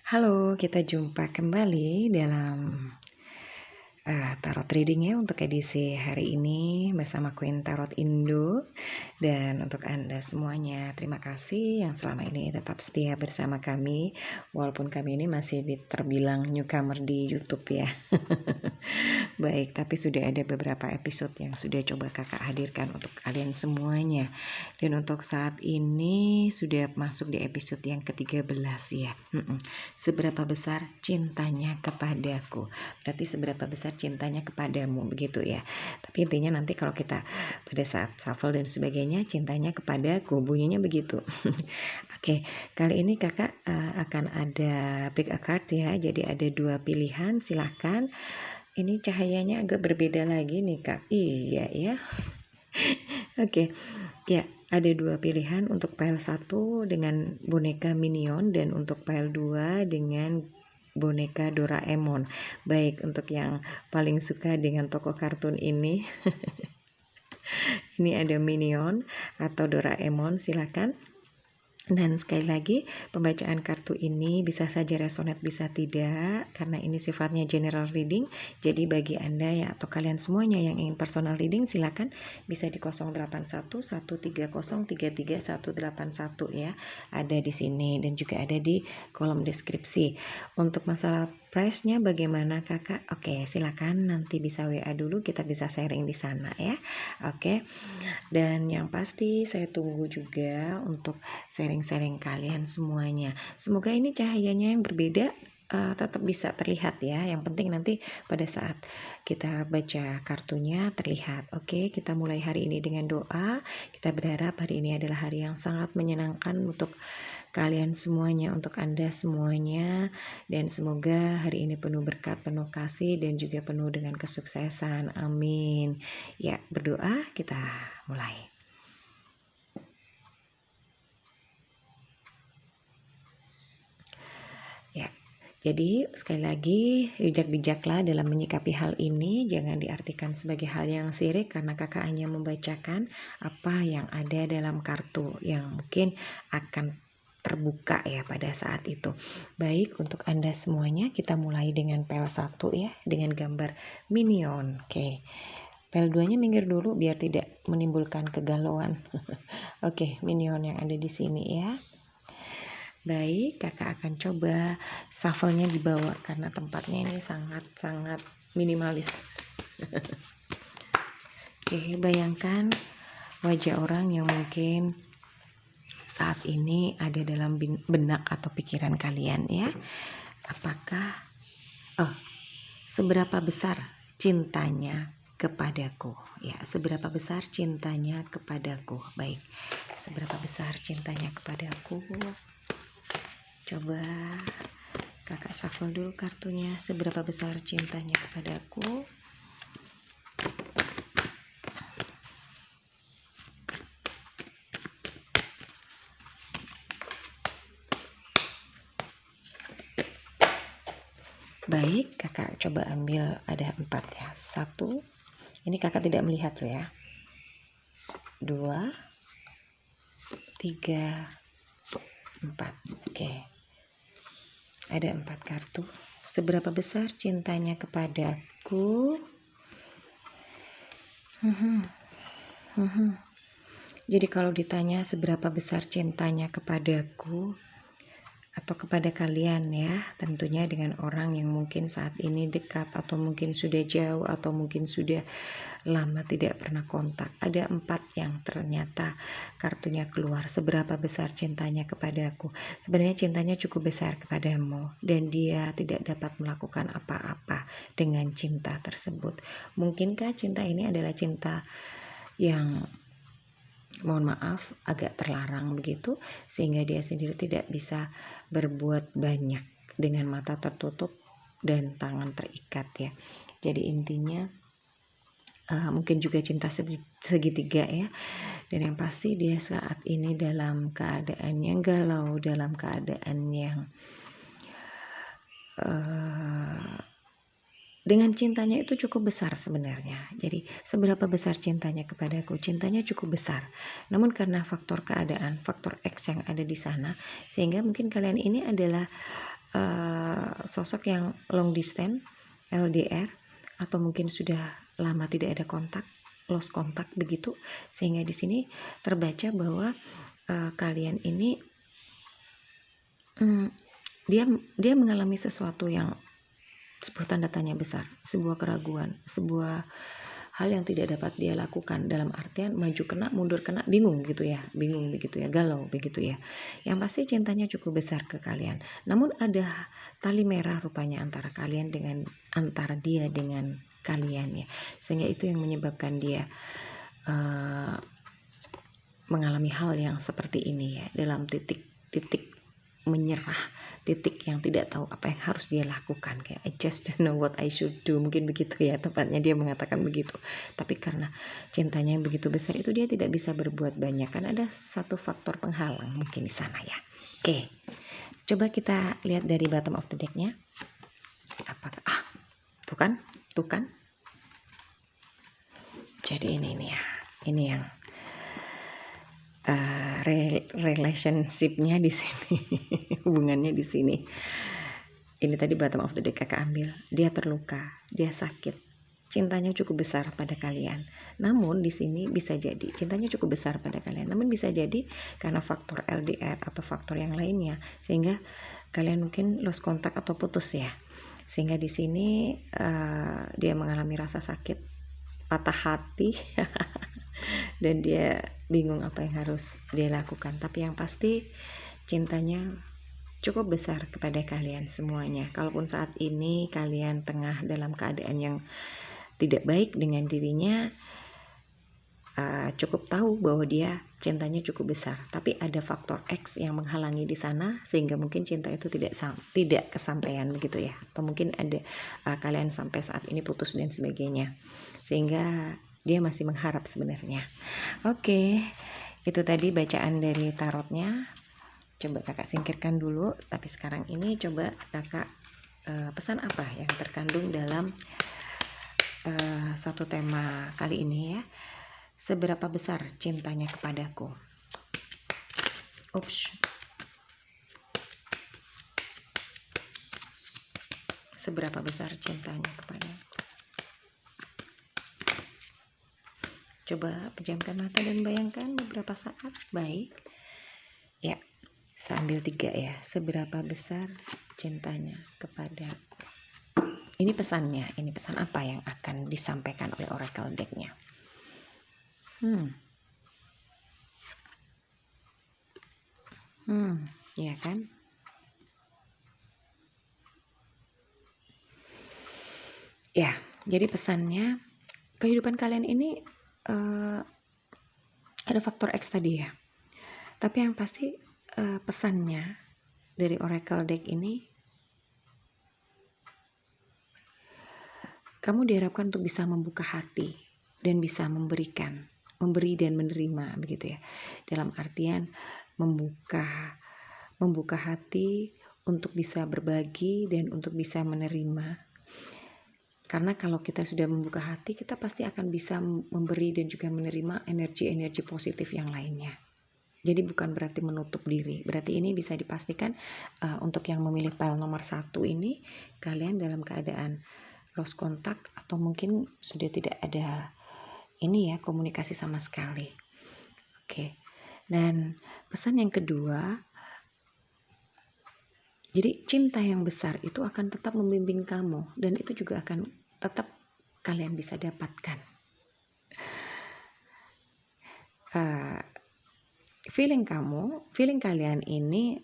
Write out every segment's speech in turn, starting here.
Halo, kita jumpa kembali dalam tarot reading ya untuk edisi hari ini bersama Queen Tarot Indo. Dan untuk Anda semuanya, terima kasih yang selama ini tetap setia bersama kami, walaupun kami ini masih terbilang newcomer di YouTube ya. Baik, tapi sudah ada beberapa episode yang sudah coba kakak hadirkan untuk kalian semuanya. Dan untuk saat ini sudah masuk di episode yang ke-13 ya. Seberapa besar cintanya kepadaku? Berarti seberapa besar cintanya kepadamu, begitu ya. Tapi intinya nanti kalau kita pada saat shuffle dan sebagainya, cintanya kepadaku, bunyinya begitu. Oke, kali ini kakak akan ada pick a card ya. Jadi ada 2 pilihan, silahkan. Ini cahayanya agak berbeda lagi nih kak. Iya ya. Oke, ya ada 2 pilihan untuk pile 1 dengan boneka Minion dan untuk pile 2 dengan boneka Doraemon. Baik, untuk yang paling suka dengan tokoh kartun ini, ini ada Minion atau Doraemon, silakan. Dan sekali lagi, pembacaan kartu ini bisa saja resonate, bisa tidak, karena ini sifatnya general reading. Jadi bagi Anda ya atau kalian semuanya yang ingin personal reading, silakan bisa di 081 130 33 181 ya. Ada di sini dan juga ada di kolom deskripsi. Untuk masalah price-nya bagaimana kakak? Oke, silakan nanti bisa WA dulu, kita bisa sharing di sana ya. Oke. Dan yang pasti saya tunggu juga untuk sharing-sharing kalian semuanya. Semoga ini cahayanya yang berbeda tetap bisa terlihat ya. Yang penting nanti pada saat kita baca kartunya terlihat. Oke, kita mulai hari ini dengan doa. Kita berharap hari ini adalah hari yang sangat menyenangkan untuk kalian semuanya, untuk Anda semuanya, dan semoga hari ini penuh berkat, penuh kasih, dan juga penuh dengan kesuksesan. Amin. Ya, berdoa, kita mulai. Ya, jadi sekali lagi bijak-bijaklah dalam menyikapi hal ini. Jangan diartikan sebagai hal yang sirik karena kakak hanya membacakan apa yang ada dalam kartu yang mungkin akan terbuka ya pada saat itu. Baik, untuk Anda semuanya kita mulai dengan pile 1 ya, dengan gambar Minion. Oke. Pile 2-nya minggir dulu biar tidak menimbulkan kegalauan. Oke, Minion yang ada di sini ya. Baik, kakak akan coba shuffle-nya di bawah karena tempatnya ini sangat-sangat minimalis. Oke, bayangkan wajah orang yang mungkin saat ini ada dalam benak atau pikiran kalian ya. Apakah seberapa besar cintanya kepadaku? Ya, seberapa besar cintanya kepadaku? Baik, seberapa besar cintanya kepadaku? Coba kakak shuffle dulu kartunya. Seberapa besar cintanya kepadaku? Baik, kakak coba ambil, ada 4 ya. 1, ini kakak tidak melihat loh ya. 2, 3, 4. Oke. Ada 4 kartu. Seberapa besar cintanya kepadaku? Jadi kalau ditanya seberapa besar cintanya kepadaku atau kepada kalian ya, tentunya dengan orang yang mungkin saat ini dekat atau mungkin sudah jauh atau mungkin sudah lama tidak pernah kontak. Ada 4 yang ternyata kartunya keluar. Seberapa besar cintanya kepadaku? Sebenarnya cintanya cukup besar kepadamu dan dia tidak dapat melakukan apa-apa dengan cinta tersebut. Mungkinkah cinta ini adalah cinta yang, mohon maaf, agak terlarang begitu, sehingga dia sendiri tidak bisa berbuat banyak dengan mata tertutup dan tangan terikat ya. Jadi intinya mungkin juga cinta segitiga ya. Dan yang pasti dia saat ini dalam keadaan yang galau, dalam keadaan yang dengan cintanya itu cukup besar sebenarnya. Jadi seberapa besar cintanya kepadaku? Cintanya cukup besar. Namun karena faktor keadaan, faktor X yang ada di sana, sehingga mungkin kalian ini adalah sosok yang long distance, LDR, atau mungkin sudah lama tidak ada kontak, lost kontak begitu, sehingga di sini terbaca bahwa kalian ini dia mengalami sesuatu yang sebuah tanda tanya besar, sebuah keraguan, sebuah hal yang tidak dapat dia lakukan, dalam artian maju kena, mundur kena, bingung begitu ya, galau begitu ya. Yang pasti cintanya cukup besar ke kalian. Namun ada tali merah rupanya antara dia dengan kalian ya. Sehingga itu yang menyebabkan dia mengalami hal yang seperti ini ya, dalam titik menyerah, titik yang tidak tahu apa yang harus dia lakukan, kayak I just don't know what I should do, mungkin begitu ya, tepatnya dia mengatakan begitu. Tapi karena cintanya yang begitu besar itu, dia tidak bisa berbuat banyak, kan ada satu faktor penghalang mungkin di sana ya. Oke, coba kita lihat dari bottom of the deck-nya. Apakah tuh kan jadi ini ya, ini yang relationship-nya di sini, hubungannya di sini. Ini tadi bottom of the deck kakak ambil. Dia terluka, dia sakit. Cintanya cukup besar pada kalian. Namun di sini bisa jadi cintanya cukup besar pada kalian. Namun bisa jadi karena faktor LDR atau faktor yang lainnya, sehingga kalian mungkin lost kontak atau putus ya. Sehingga di sini dia mengalami rasa sakit, patah hati. Dan dia bingung apa yang harus dia lakukan. Tapi yang pasti cintanya cukup besar kepada kalian semuanya. Kalaupun saat ini kalian tengah dalam keadaan yang tidak baik dengan dirinya, cukup tahu bahwa dia cintanya cukup besar. Tapi ada faktor X yang menghalangi di sana, sehingga mungkin cinta itu tidak kesampaian begitu ya. Atau mungkin ada kalian sampai saat ini putus dan sebagainya. Sehingga dia masih mengharap sebenarnya. Oke, itu tadi bacaan dari tarotnya. Coba kakak singkirkan dulu. Tapi sekarang ini coba kakak pesan apa yang terkandung dalam satu tema kali ini ya. Seberapa besar cintanya kepadaku? Seberapa besar cintanya kepadaku? Coba pejamkan mata dan bayangkan beberapa saat. Baik ya, sambil 3 ya. Seberapa besar cintanya kepada. Ini pesannya, ini pesan apa yang akan disampaikan oleh oracle deck-nya? Ya kan? Ya, jadi pesannya kehidupan kalian ini ada faktor X tadi ya. Tapi yang pasti pesannya dari oracle deck ini, kamu diharapkan untuk bisa membuka hati dan bisa memberi dan menerima begitu ya. Dalam artian membuka hati untuk bisa berbagi dan untuk bisa menerima. Karena kalau kita sudah membuka hati, kita pasti akan bisa memberi dan juga menerima energi-energi positif yang lainnya. Jadi bukan berarti menutup diri. Berarti ini bisa dipastikan untuk yang memilih pile nomor 1 ini, kalian dalam keadaan lost kontak atau mungkin sudah tidak ada ini ya, komunikasi sama sekali. Oke. Dan pesan yang kedua, jadi cinta yang besar itu akan tetap membimbing kamu, dan itu juga akan tetap kalian bisa dapatkan. Feeling kalian ini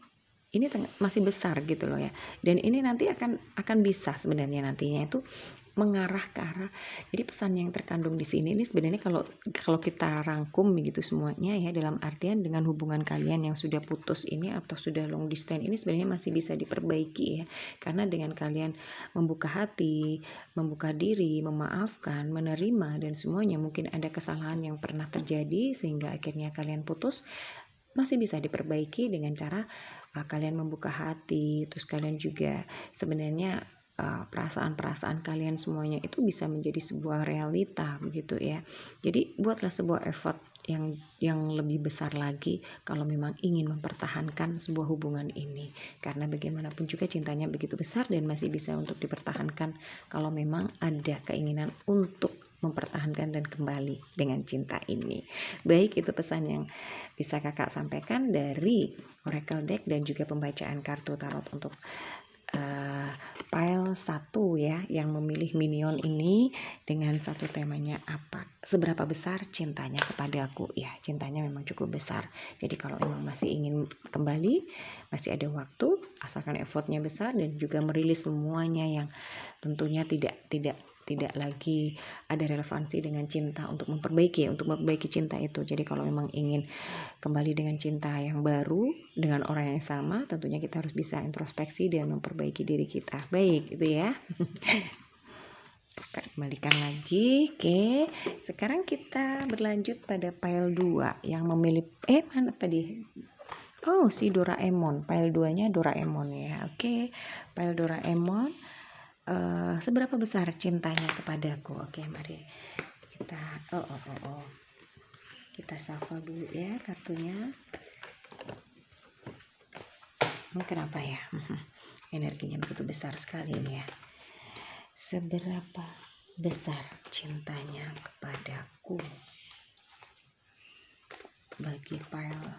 masih besar gitu loh ya. Dan ini nanti akan bisa sebenarnya nantinya itu mengarah ke arah. Jadi pesan yang terkandung di sini ini sebenarnya kalau kita rangkum begitu semuanya ya, dalam artian dengan hubungan kalian yang sudah putus ini atau sudah long distance ini sebenarnya masih bisa diperbaiki ya. Karena dengan kalian membuka hati, membuka diri, memaafkan, menerima dan semuanya, mungkin ada kesalahan yang pernah terjadi sehingga akhirnya kalian putus, masih bisa diperbaiki dengan cara kalian membuka hati. Terus kalian juga sebenarnya perasaan-perasaan kalian semuanya itu bisa menjadi sebuah realita begitu ya. Jadi buatlah sebuah effort yang lebih besar lagi kalau memang ingin mempertahankan sebuah hubungan ini. Karena bagaimanapun juga cintanya begitu besar dan masih bisa untuk dipertahankan kalau memang ada keinginan untuk mempertahankan dan kembali dengan cinta ini. Baik, itu pesan yang bisa kakak sampaikan dari Oracle Deck dan juga pembacaan kartu tarot untuk pile 1 ya, yang memilih minion ini dengan satu temanya apa, seberapa besar cintanya kepadaku. Ya, cintanya memang cukup besar. Jadi kalau memang masih ingin kembali, masih ada waktu, asalkan effortnya besar dan juga merilis semuanya yang tentunya tidak lagi ada relevansi dengan cinta, untuk memperbaiki cinta itu. Jadi kalau memang ingin kembali dengan cinta yang baru dengan orang yang sama, tentunya kita harus bisa introspeksi dan memperbaiki diri kita. Baik, itu ya. Kita kembalikan lagi. Oke, sekarang kita berlanjut pada pile 2 yang memilih mana tadi? Oh, si Doraemon. Pile 2-nya Doraemon ya. Oke, pile Doraemon, seberapa besar cintanya kepadaku. Oke, mari kita kita shuffle dulu ya kartunya. Ini kenapa ya? Energinya begitu besar sekali ini ya. Seberapa besar cintanya kepadaku bagi pile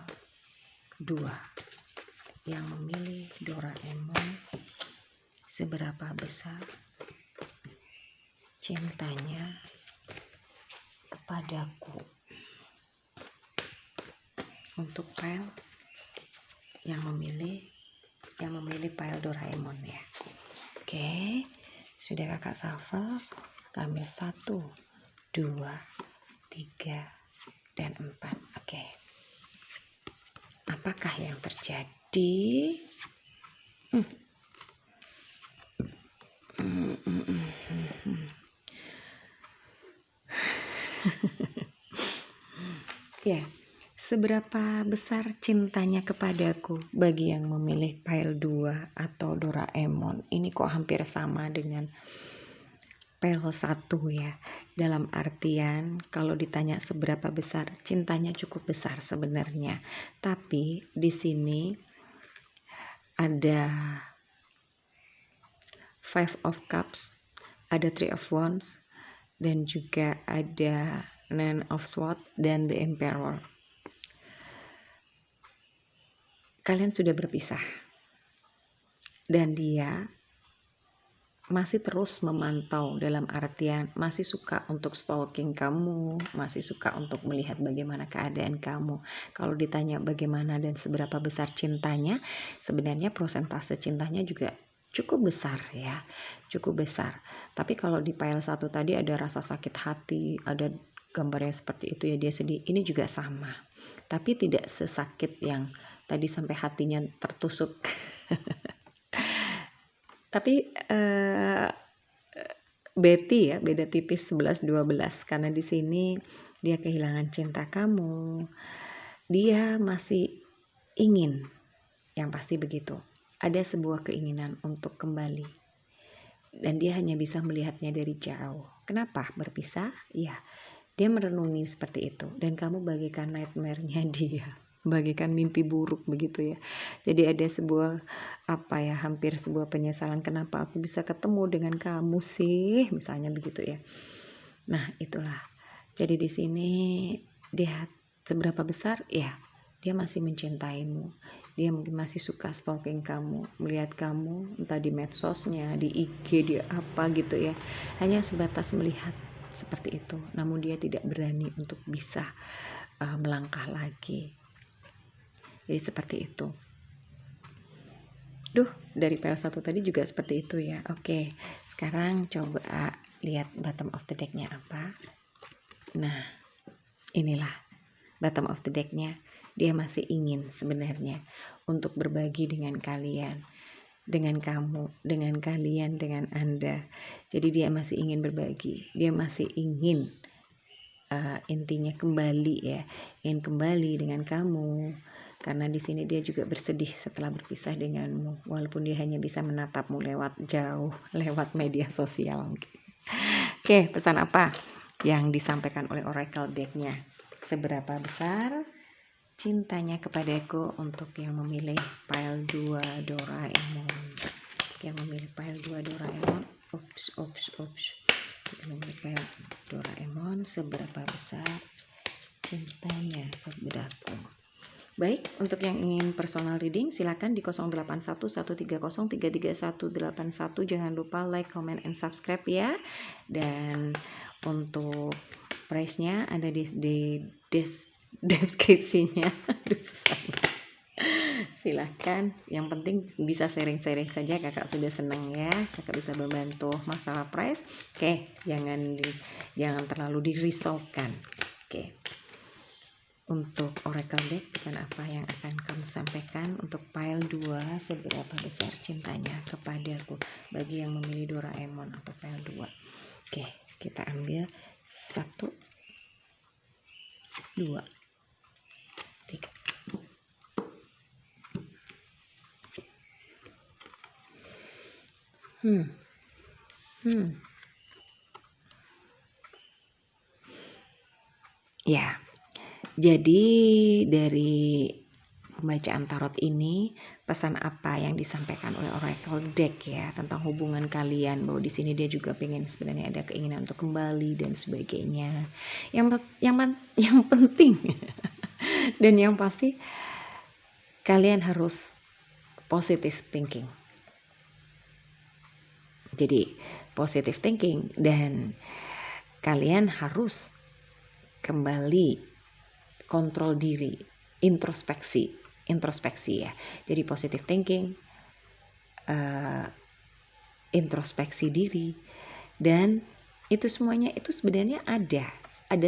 2 yang memilih Doraemon. Seberapa besar cintanya kepadaku untuk pile yang memilih pile Doraemon ya. Oke, sudah kakak shuffle. Ambil 1, 2, 3, dan 4. Oke, apakah yang terjadi? Ya, seberapa besar cintanya kepadaku bagi yang memilih pile 2 atau Doraemon. Ini kok hampir sama dengan pile 1 ya. Dalam artian kalau ditanya seberapa besar, cintanya cukup besar sebenarnya. Tapi di sini ada 5 of Cups, ada 3 of Wands, dan juga ada 9 of Swords dan The Emperor. Kalian sudah berpisah dan dia masih terus memantau, dalam artian masih suka untuk stalking kamu, masih suka untuk melihat bagaimana keadaan kamu. Kalau ditanya bagaimana dan seberapa besar cintanya, sebenarnya prosentase cintanya juga cukup besar ya, cukup besar. Tapi kalau di pile 1 tadi ada rasa sakit hati, ada gambarnya seperti itu ya, dia sedih. Ini juga sama, tapi tidak sesakit yang tadi sampai hatinya tertusuk. Tapi Betty ya, beda tipis 11-12, karena di sini dia kehilangan cinta kamu. Dia masih ingin, yang pasti begitu. Ada sebuah keinginan untuk kembali. Dan dia hanya bisa melihatnya dari jauh. Kenapa berpisah? Ya, dia merenungi seperti itu. Dan kamu bagaikan nightmare-nya dia, bagikan mimpi buruk begitu ya. Jadi ada sebuah hampir sebuah penyesalan, kenapa aku bisa ketemu dengan kamu sih, misalnya begitu ya. Nah, itulah. Jadi di sini dia seberapa besar ya, dia masih mencintaimu. Dia mungkin masih suka stalking kamu, melihat kamu entah di medsosnya, di IG, di apa gitu ya. Hanya sebatas melihat seperti itu. Namun dia tidak berani untuk bisa melangkah lagi. Jadi seperti itu. Dari pile 1 tadi juga seperti itu ya. Oke, sekarang coba lihat bottom of the deck-nya apa. Nah, inilah bottom of the deck-nya. Dia masih ingin sebenarnya untuk berbagi dengan kalian, dengan kamu, dengan kalian, dengan Anda. Jadi dia masih ingin berbagi. Dia masih ingin intinya kembali ya, ingin kembali dengan kamu. Karena di sini dia juga bersedih setelah berpisah denganmu, walaupun dia hanya bisa menatapmu lewat jauh, lewat media sosial. Oke, pesan apa yang disampaikan oleh Oracle Deck-nya? seberapa besar cintanya kepadaku untuk yang memilih pile 2 Doraemon. Yang memilih pile 2 Doraemon, yang memilih pile Doraemon, seberapa besar cintanya kepadaku. Baik, untuk yang ingin personal reading silakan di 081130333181. Jangan lupa like, comment, and subscribe ya. Dan untuk price-nya ada di deskripsinya. Silahkan, yang penting bisa sharing-sharing saja, kakak sudah senang ya, kakak bisa membantu masalah price. Oke, jangan terlalu dirisaukan. Oke. Untuk oracle deck, pesan apa yang akan kamu sampaikan untuk pile 2, seberapa besar cintanya kepadaku bagi yang memilih Doraemon atau pile 2. Oke, kita ambil 1, 2, 3. Ya, jadi dari pembacaan tarot ini, pesan apa yang disampaikan oleh oracle deck ya tentang hubungan kalian, bahwa di sini dia juga pengen sebenarnya ada keinginan untuk kembali dan sebagainya. Yang penting dan yang pasti kalian harus positive thinking. Jadi positive thinking, dan kalian harus kembali kontrol diri, introspeksi ya. Jadi positive thinking, introspeksi diri, dan itu semuanya itu sebenarnya ada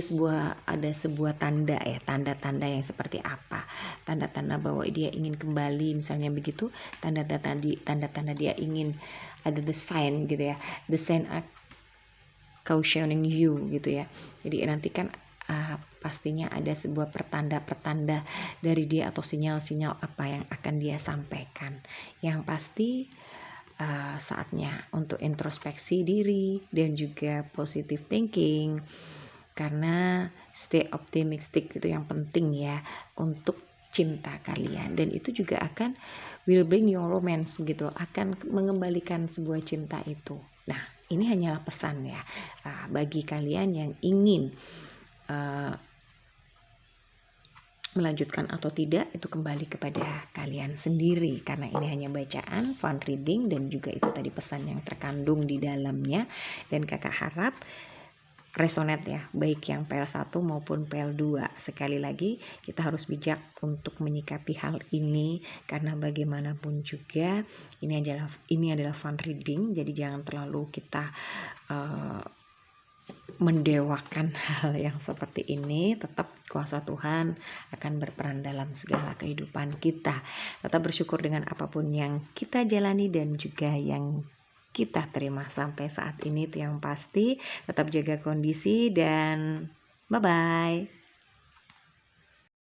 sebuah tanda ya, tanda-tanda yang seperti apa, tanda-tanda bahwa dia ingin kembali misalnya begitu, tanda-tanda dia ingin ada the sign gitu ya, the sign are cautioning you gitu ya. Jadi nanti kan pastinya ada sebuah pertanda dari dia atau sinyal-sinyal apa yang akan dia sampaikan. Yang pasti saatnya untuk introspeksi diri dan juga positive thinking, karena stay optimistic itu yang penting ya untuk cinta kalian, dan itu juga akan will bring your romance gitu, akan mengembalikan sebuah cinta itu. Nah, ini hanyalah pesan ya bagi kalian yang ingin melanjutkan atau tidak, itu kembali kepada kalian sendiri, karena ini hanya bacaan fun reading dan juga itu tadi pesan yang terkandung di dalamnya, dan kakak harap resonate ya, baik yang PL1 maupun PL2. Sekali lagi kita harus bijak untuk menyikapi hal ini, karena bagaimanapun juga ini adalah fun reading, jadi jangan terlalu kita mendewakan hal yang seperti ini. Tetap kuasa Tuhan akan berperan dalam segala kehidupan kita. Tetap bersyukur dengan apapun yang kita jalani dan juga yang kita terima sampai saat ini, itu yang pasti. Tetap jaga kondisi dan bye-bye.